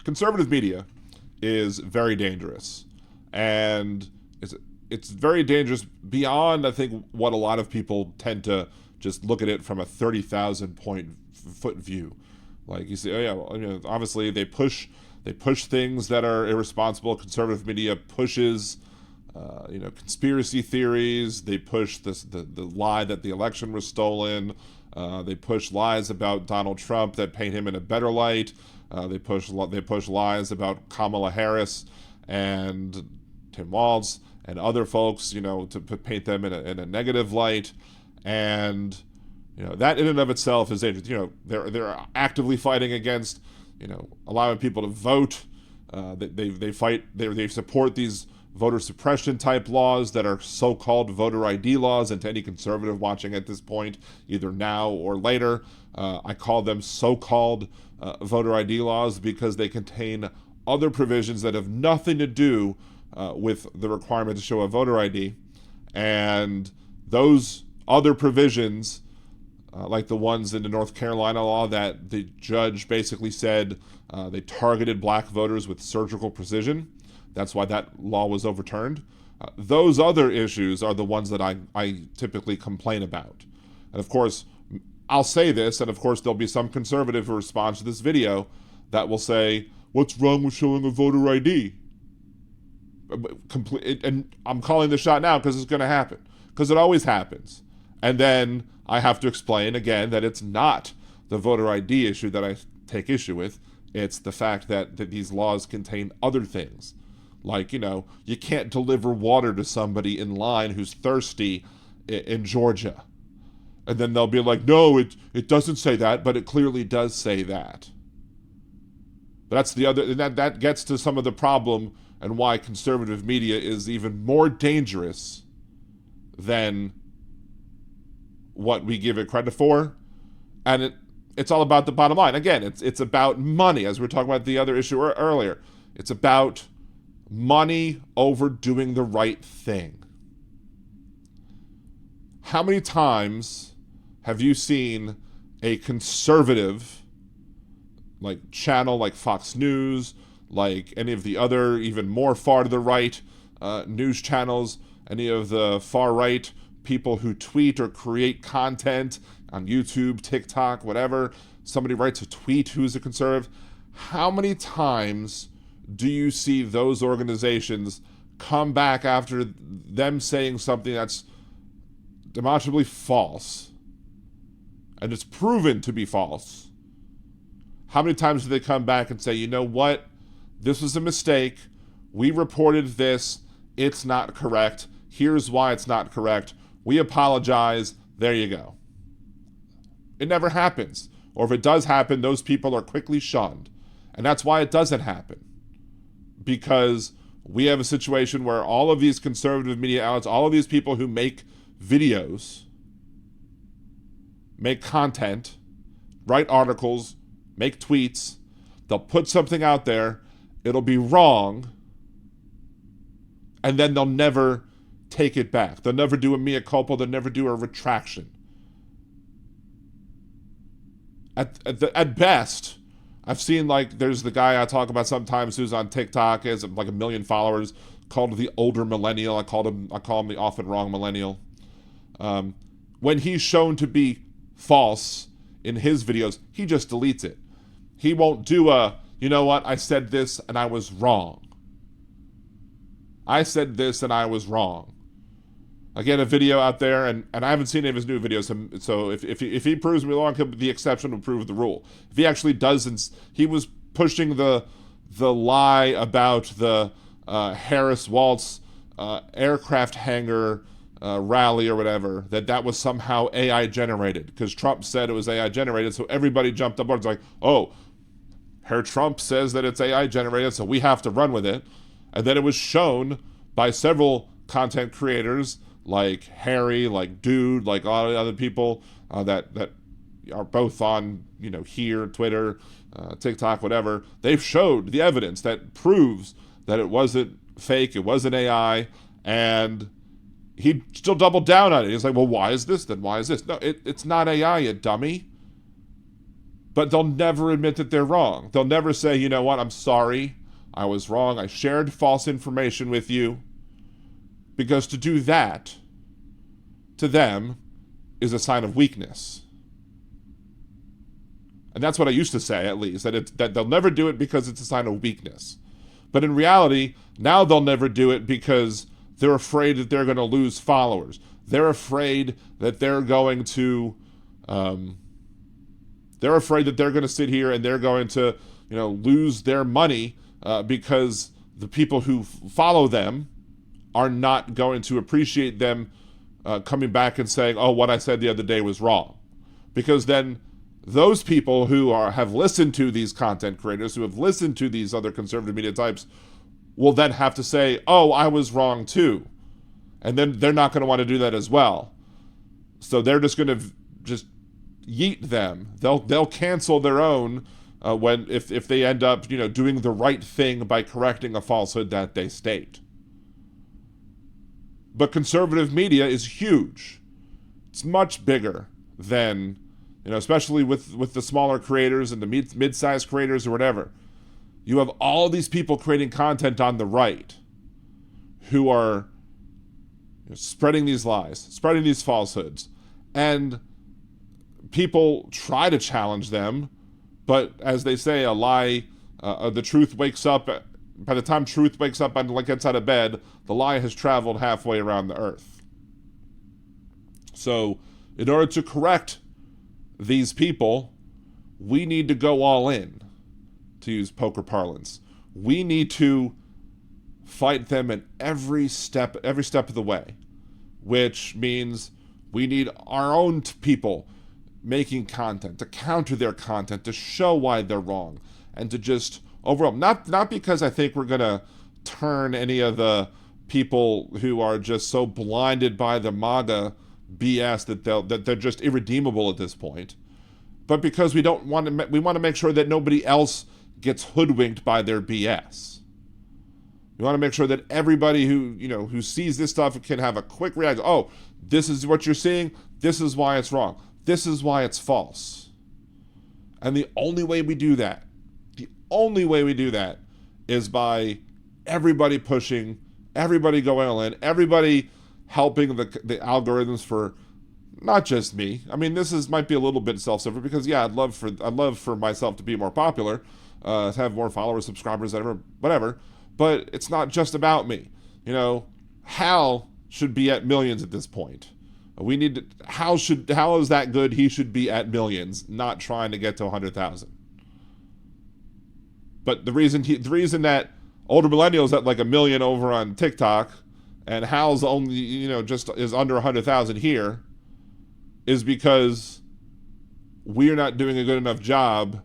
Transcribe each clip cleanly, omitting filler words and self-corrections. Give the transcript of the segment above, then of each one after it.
conservative media is very dangerous, and it's very dangerous beyond, I think, what a lot of people tend to just look at it from a 30,000 foot view. Like you say, oh yeah, well, obviously they push things that are irresponsible. Conservative media pushes conspiracy theories. They push the lie that the election was stolen. They push lies about Donald Trump that paint him in a better light. They push lies about Kamala Harris and Tim Walz and other folks, to paint them in a negative light. And that in and of itself is dangerous. They're actively fighting against allowing people to vote. They support these voter suppression type laws that are so-called voter ID laws. And to any conservative watching at this point, either now or later, I call them so-called voter ID laws because they contain other provisions that have nothing to do with the requirement to show a voter ID. And those other provisions, like the ones in the North Carolina law that the judge basically said they targeted black voters with surgical precision. That's why that law was overturned. Those other issues are the ones that I typically complain about. And of course, I'll say this, and of course there'll be some conservative who responds to this video that will say, what's wrong with showing a voter ID? And I'm calling the shot now because it's going to happen. Because it always happens. And then I have to explain again that it's not the voter ID issue that I take issue with. It's the fact that these laws contain other things. Like, you can't deliver water to somebody in line who's thirsty in Georgia. And then they'll be like, no, it doesn't say that, but it clearly does say that. But that's the other, that gets to some of the problem and why conservative media is even more dangerous than what we give it credit for. And it's all about the bottom line. Again, it's about money, as we were talking about the other issue earlier. It's about money over doing the right thing. How many times have you seen a conservative channel like Fox News, like any of the other even more far to the right news channels, any of the far right people who tweet or create content on YouTube, TikTok, whatever, somebody writes a tweet who's a conservative, how many times do you see those organizations come back after them saying something that's demonstrably false, and it's proven to be false? How many times do they come back and say, you know what, this was a mistake, we reported this, it's not correct, here's why it's not correct, we apologize, there you go. It never happens. Or if it does happen, those people are quickly shunned. And that's why it doesn't happen. Because we have a situation where all of these conservative media outlets, all of these people who make videos, make content, write articles, make tweets, they'll put something out there, it'll be wrong, and then they'll never take it back. They'll never do a mea culpa, they'll never do a retraction. At best, I've seen there's the guy I talk about sometimes who's on TikTok, has like 1 million followers, called the older millennial. I call him the often wrong millennial. When he's shown to be false in his videos, he just deletes it. He won't do you know what, I said this and I was wrong. I said this and I was wrong. I get a video out there, and I haven't seen any of his new videos, so if he proves me wrong, the exception will prove the rule. If he actually doesn't, he was pushing the lie about the Harris Waltz aircraft hangar rally or whatever, that was somehow AI generated, because Trump said it was AI generated, so everybody jumped up on it. It's like, oh, Herr Trump says that it's AI generated, so we have to run with it. And then it was shown by several content creators, like Harry, like Dude, like a lot of other people that are both on, here, Twitter, TikTok, whatever. They've showed the evidence that proves that it wasn't fake, it wasn't AI, and he still doubled down on it. He's like, well, why is this then? Why is this? No, it's not AI, you dummy. but they'll never admit that they're wrong. They'll never say, you know what, I'm sorry, I was wrong, I shared false information with you. Because to do that, to them, is a sign of weakness. And that's what I used to say, at least, that they'll never do it because it's a sign of weakness. But in reality, now they'll never do it because they're afraid that they're going to lose followers. They're afraid that they're going to sit here and they're going to, lose their money because the people who follow them are not going to appreciate them coming back and saying, oh, what I said the other day was wrong. Because then those people who have listened to these content creators, who have listened to these other conservative media types, will then have to say, oh, I was wrong too. And then they're not going to want to do that as well. So they're just going to just yeet them. They'll cancel their own if they end up doing the right thing by correcting a falsehood that they state. But conservative media is huge. It's much bigger than, especially with the smaller creators and the mid-sized creators or whatever. You have all these people creating content on the right who are spreading these lies, spreading these falsehoods. And people try to challenge them, but as they say, a lie, the truth wakes up. By the time truth wakes up and gets out of bed, the lie has traveled halfway around the earth. So, in order to correct these people, we need to go all in, to use poker parlance. We need to fight them in every step of the way, which means we need our own people making content to counter their content, to show why they're wrong, and to just overall, not because I think we're going to turn any of the people who are just so blinded by the MAGA BS that they're just irredeemable at this point, but because we want to make sure that nobody else gets hoodwinked by their BS. We want to make sure that everybody who sees this stuff can have a quick reaction. Oh, this is what you're seeing. This is why it's wrong. This is why it's false. And the only way we do that is by everybody pushing, everybody going all in, everybody helping the algorithms for not just me. I mean, might be a little bit self-serving because I'd love for myself to be more popular, to have more followers, subscribers, whatever. But it's not just about me. Hal should be at millions at this point. Hal is that good? He should be at millions, not trying to get to 100,000. But the reason that older millennials at like 1 million over on TikTok and Hal's only, just is under 100,000 here is because we're not doing a good enough job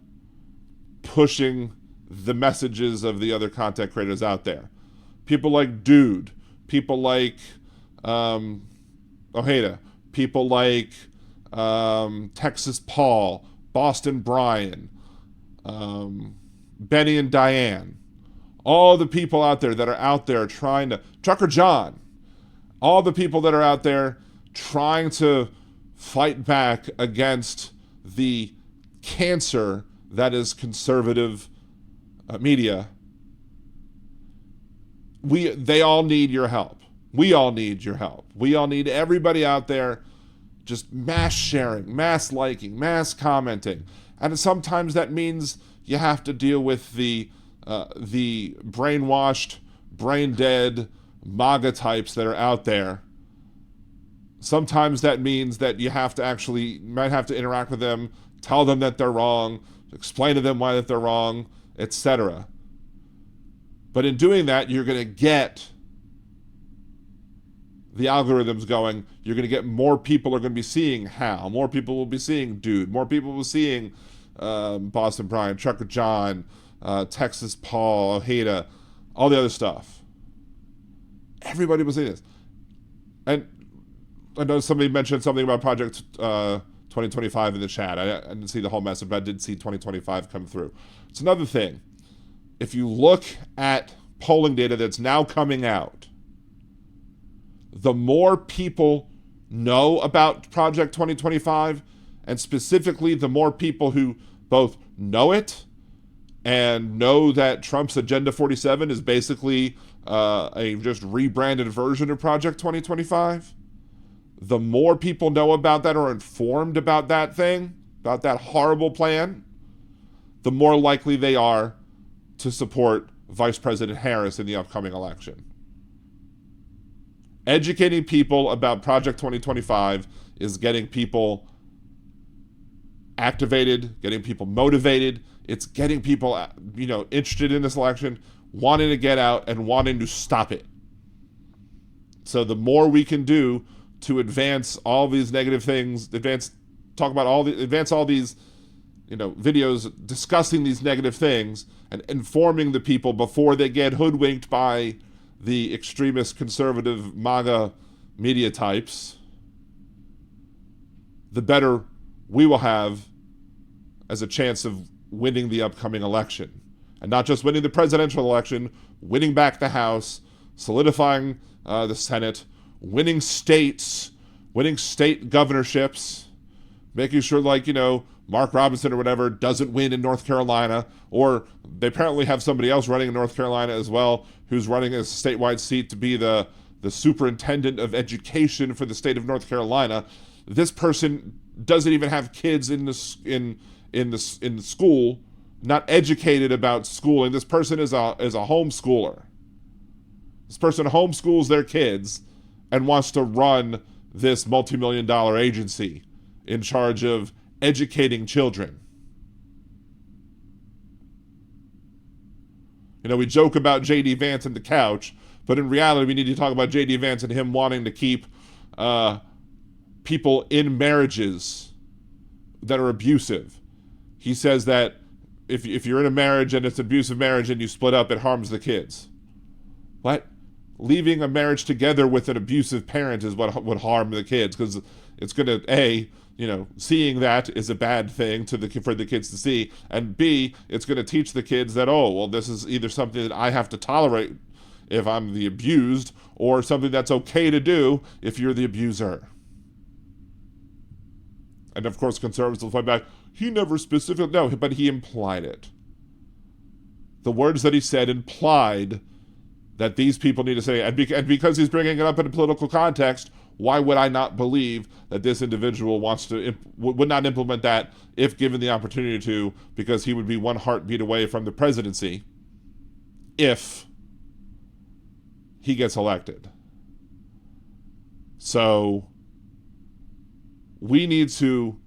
pushing the messages of the other content creators out there. People like Dude, people like Ojeda, people like Texas Paul, Boston Brian, Benny and Diane, all the people out there that are out there trying to, Trucker John, all the people that are out there trying to fight back against the cancer that is conservative media. They all need your help. We all need your help. We all need everybody out there just mass sharing, mass liking, mass commenting. And sometimes that means you have to deal with the brainwashed, brain-dead MAGA types that are out there. Sometimes that means that you might have to interact with them, tell them that they're wrong, explain to them why that they're wrong, etc. But in doing that, you're going to get the algorithms going. You're going to get more people are going to be seeing Hal. More people will be seeing Dude. More people will be seeing Boston Brian, Trucker John, Texas Paul, Ojeda, all the other stuff. Everybody will see this. And I know somebody mentioned something about Project 2025 in the chat. I didn't see the whole message, but I did see 2025 come through. It's another thing. If you look at polling data that's now coming out, the more people know about Project 2025, and specifically the more people who both know it and know that Trump's Agenda 47 is basically a just rebranded version of Project 2025, the more people know about that or are informed about that thing, about that horrible plan, the more likely they are to support Vice President Harris in the upcoming election. Educating people about Project 2025 is getting people activated, getting people motivated. It's getting people, interested in this election, wanting to get out and wanting to stop it. So the more we can do to advance all these negative things, advance all these, videos discussing these negative things and informing the people before they get hoodwinked by the extremist conservative MAGA media types, the better we will have as a chance of winning the upcoming election. And not just winning the presidential election, winning back the House, solidifying the Senate, winning states, winning state governorships, making sure, Mark Robinson or whatever doesn't win in North Carolina, or they apparently have somebody else running in North Carolina as well, who's running a statewide seat to be the superintendent of education for the state of North Carolina. This person doesn't even have kids in the school, not educated about schooling. This person is a homeschooler. This person homeschools their kids and wants to run this multi-million-dollar agency in charge of educating children. We joke about J.D. Vance and the couch, but in reality, we need to talk about J.D. Vance and him wanting to keep people in marriages that are abusive. He says that if you're in a marriage and it's an abusive marriage and you split up, it harms the kids. What? Leaving a marriage together with an abusive parent is what would harm the kids, because it's going to, seeing that is a bad thing for the kids to see, and B, it's going to teach the kids that, this is either something that I have to tolerate if I'm the abused, or something that's okay to do if you're the abuser. And of course, conservatives will fight back. He never specifically, no, but he implied it. The words that he said implied that these people need to say, and because he's bringing it up in a political context, why would I not believe that this individual would not implement that if given the opportunity to, because he would be one heartbeat away from the presidency if he gets elected. So we need to,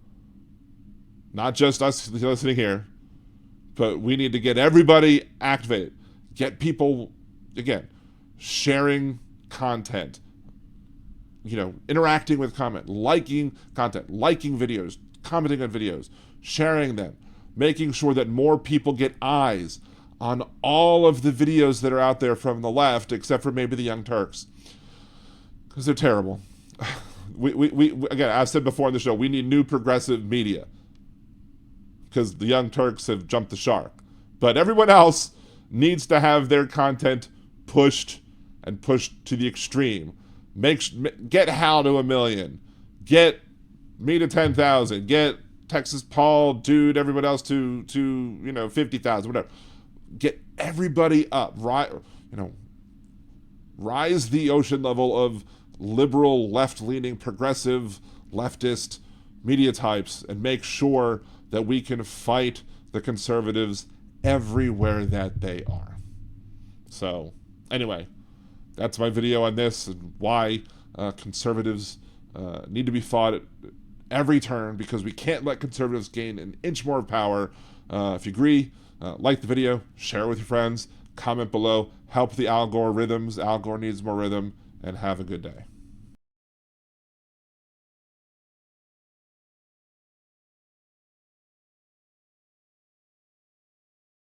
not just us listening here, but we need to get everybody activated. Get people, again, sharing content, interacting with content, liking videos, commenting on videos, sharing them, making sure that more people get eyes on all of the videos that are out there from the left, except for maybe the Young Turks, because they're terrible. We again, I've said before on the show, we need new progressive media because the Young Turks have jumped the shark. But everyone else needs to have their content pushed to the extreme. Get Hal to 1 million. Get me to 10,000. Get Texas Paul, dude, everyone else to 50,000, whatever. Get everybody up. Rise the ocean level of liberal, left-leaning, progressive, leftist media types and make sure that we can fight the conservatives everywhere that they are. So, anyway, that's my video on this and why conservatives need to be fought at every turn, because we can't let conservatives gain an inch more power. If you agree, like the video, share it with your friends, comment below, help the Al Gore rhythms. Al Gore needs more rhythm, and have a good day.